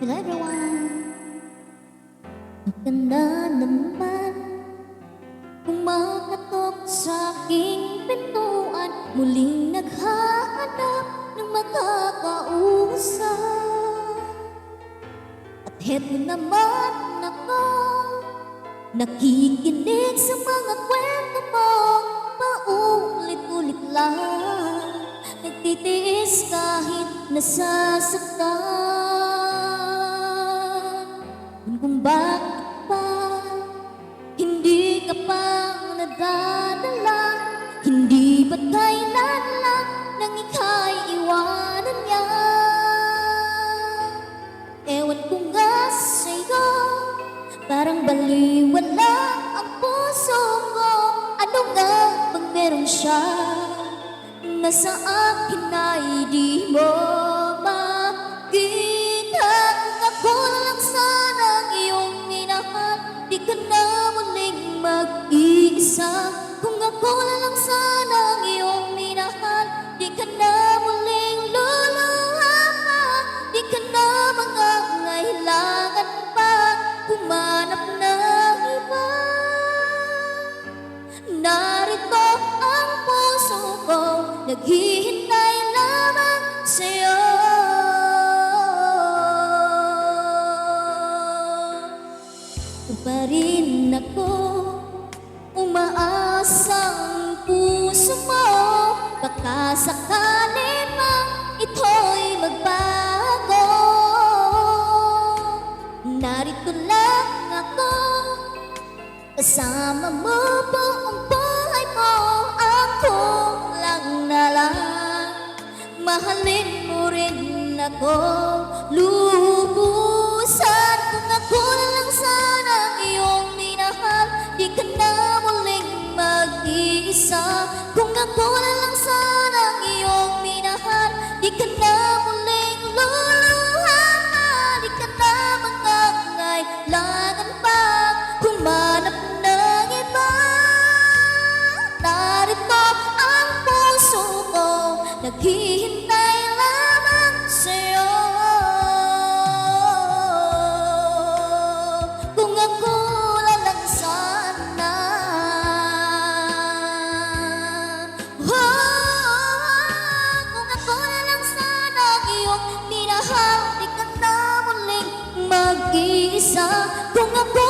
Hello everyone! Maganda naman kumakatok sa aking pintuan, muling naghahanap ng makakausap. At heto naman ako, nakikinig sa mga kwento mo, paulit-ulit lang, nagtitiis kahit nasasaktan. Kung bakit pa hindi ka pa nadadala, hindi ba't kailan lang nang ika'y iwanan niya? Ewan ko nga sa'yo, parang baliwala ang puso ko. Ano nga bang meron siya na sa akin ay di mo makita? Kung ako lang sana ang iyong minahal, di ka na muling mag-iisa. Kung ako lang sana ang iyong minahal, di ka na muling luluha. Di ka na mangangailangan pa humanap ng iba. Narito ang puso ko, naghihintay lamang sa'yo. Pa rin ako, umaasang puso mo, baka sakali mang ito'y magbago. Narito lang ako, kasama mo buong buhay mo. Ako lang na lang, mahalin mo rin ako lubusan. Kung ako lang sana ang iyong minahal, di ka na muling mag-iisa. Kung ako lang sana ang iyong minahal, di ka na muling luluha. Di ka na mangangailangan pa humanap ng iba. Narito ang puso ko, naghihintay lamang sa'yo. Kung ako lang sana, kung ako lang sana ang iyong minahal, di ka na muling mag-iisa. Kung ako